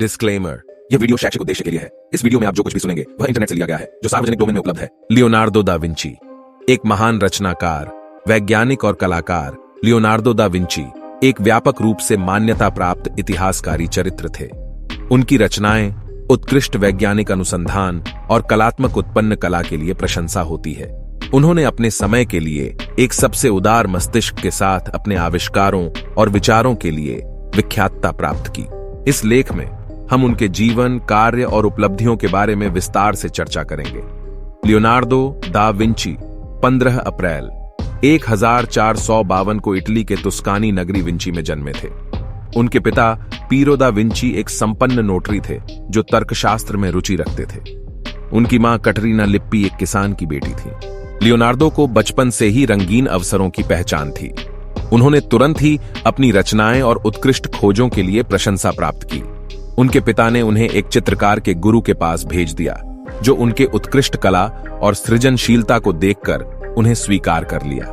Disclaimer, यह video शैक्षिक उद्देश्य के लिए है। इस वीडियो में आप जो कुछ भी सुनेंगे वह इंटरनेट से लिया गया है जो सार्वजनिक डोमेन में उपलब्ध है। लियोनार्डो दा विंची एक महान रचनाकार, वैज्ञानिक और कलाकार। लियोनार्डो दा विंची एक व्यापक रूप से मान्यता प्राप्त इतिहासकारी चरित्र थे। उनकी रचनाएं उत्कृष्ट वैज्ञानिक अनुसंधान और कलात्मक उत्पन्न कला के लिए प्रशंसा होती है। उन्होंने अपने समय के लिए एक सबसे उदार मस्तिष्क के साथ अपने आविष्कारों और विचारों के लिए विख्यातता प्राप्त की। इस लेख में हम उनके जीवन, कार्य और उपलब्धियों के बारे में विस्तार से चर्चा करेंगे। लियोनार्डो दा विंची 15 अप्रैल 1452 को इटली के तुस्कानी नगरी विंची में जन्मे थे। उनके पिता पीरो दा विंची एक संपन्न नोटरी थे जो तर्कशास्त्र में रुचि रखते थे। उनकी मां कटरीना लिप्पी एक किसान की बेटी थी। लियोनार्डो को बचपन से ही रंगीन अवसरों की पहचान थी। उन्होंने तुरंत ही अपनी रचनाएं और उत्कृष्ट खोजों के लिए प्रशंसा प्राप्त की। उनके पिता ने उन्हें एक चित्रकार के गुरु के पास भेज दिया जो उनके उत्कृष्ट कला और सृजनशीलता को देखकर उन्हें स्वीकार कर लिया।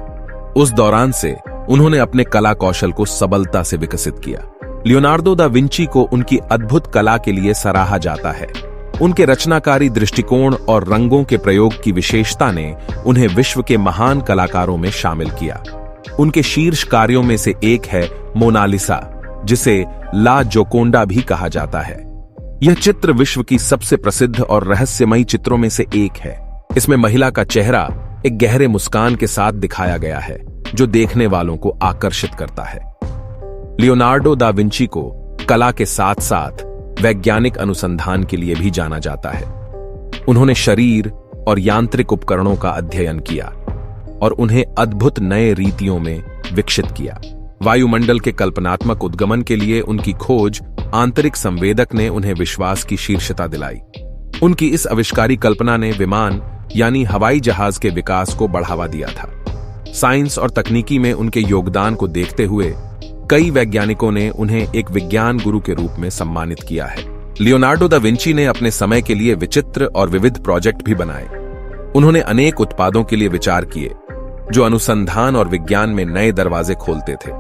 उस दौरान से उन्होंने अपने कला कौशल को सबलता से विकसित किया। लियोनार्डो दा विंची को उनकी अद्भुत कला के लिए सराहा जाता है। उनके रचनाकारी दृष्टिकोण और रंगों के प्रयोग की विशेषता ने उन्हें विश्व के महान कलाकारों में शामिल किया। उनके शीर्ष कार्यों में से एक है मोनालिसा, जिसे ला जोकोंडा भी कहा जाता है। यह चित्र विश्व की सबसे प्रसिद्ध और रहस्यमयी चित्रों में से एक है। इसमें महिला का चेहरा एक गहरे मुस्कान के साथ दिखाया गया है जो देखने वालों को आकर्षित करता है। लियोनार्डो दा विंची को कला के साथ साथ वैज्ञानिक अनुसंधान के लिए भी जाना जाता है। उन्होंने शरीर और यांत्रिक उपकरणों का अध्ययन किया और उन्हें अद्भुत नए रीतियों में विकसित किया। वायुमंडल के कल्पनात्मक उद्गमन के लिए उनकी खोज आंतरिक संवेदक ने उन्हें विश्वास की शीर्षता दिलाई। उनकी इस आविष्कारी कल्पना ने विमान यानी हवाई जहाज के विकास को बढ़ावा दिया था। साइंस और तकनीकी में उनके योगदान को देखते हुए कई वैज्ञानिकों ने उन्हें एक विज्ञान गुरु के रूप में सम्मानित किया है। लियोनार्डो दा विंची ने अपने समय के लिए विचित्र और विविध प्रोजेक्ट भी बनाए। उन्होंने अनेक उत्पादों के लिए विचार किए जो अनुसंधान और विज्ञान में नए दरवाजे खोलते थे।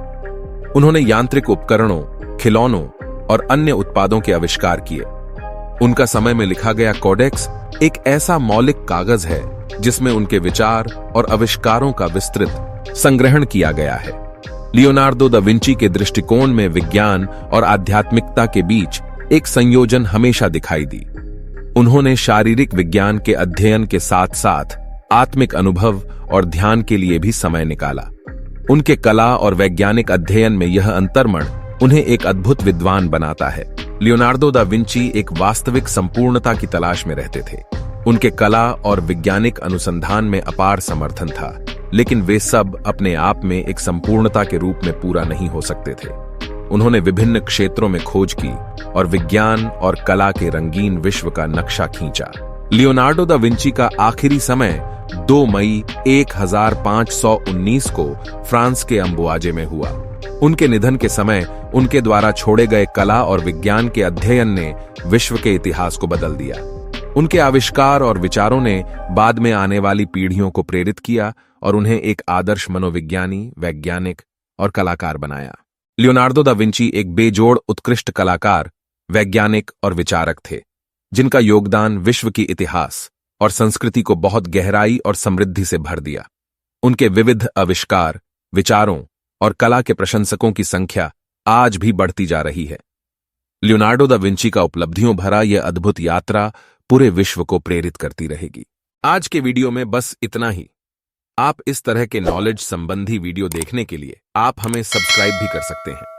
उन्होंने यांत्रिक उपकरणों, खिलौनों और अन्य उत्पादों के आविष्कार किए। उनका समय में लिखा गया कोडेक्स एक ऐसा मौलिक कागज है जिसमें उनके विचार और आविष्कारों का विस्तृत संग्रहण किया गया है। लियोनार्डो दा विंची के दृष्टिकोण में विज्ञान और आध्यात्मिकता के बीच एक संयोजन हमेशा दिखाई दी। उन्होंने शारीरिक विज्ञान के अध्ययन के साथ साथ आत्मिक अनुभव और ध्यान के लिए भी समय निकाला। उनके कला और वैज्ञानिक अध्ययन में यह अंतर्मण उन्हें एक अद्भुत विद्वान बनाता है। लियोनार्डो दा विंची एक वास्तविक संपूर्णता की तलाश में रहते थे। उनके कला और वैज्ञानिक अनुसंधान में अपार समर्थन था, लेकिन वे सब अपने आप में एक संपूर्णता के रूप में पूरा नहीं हो सकते थे। उन्होंने विभिन्न क्षेत्रों में खोज की और विज्ञान और कला के रंगीन विश्व का नक्शा खींचा। लियोनार्डो दा विंची का आखिरी समय 2 मई 1519 को फ्रांस के अम्बुआजे में हुआ। उनके निधन के समय उनके द्वारा छोड़े गए कला और विज्ञान के अध्ययन ने विश्व के इतिहास को बदल दिया। उनके आविष्कार और विचारों ने बाद में आने वाली पीढ़ियों को प्रेरित किया और उन्हें एक आदर्श मनोविज्ञानी, वैज्ञानिक और कलाकार बनाया। लियोनार्डो दा विंची एक बेजोड़ उत्कृष्ट कलाकार, वैज्ञानिक और विचारक थे जिनका योगदान विश्व की इतिहास और संस्कृति को बहुत गहराई और समृद्धि से भर दिया। उनके विविध आविष्कार, विचारों और कला के प्रशंसकों की संख्या आज भी बढ़ती जा रही है। लियोनार्डो दा विंची का उपलब्धियों भरा यह अद्भुत यात्रा पूरे विश्व को प्रेरित करती रहेगी। आज के वीडियो में बस इतना ही। आप इस तरह के नॉलेज संबंधी वीडियो देखने के लिए आप हमें सब्सक्राइब भी कर सकते हैं।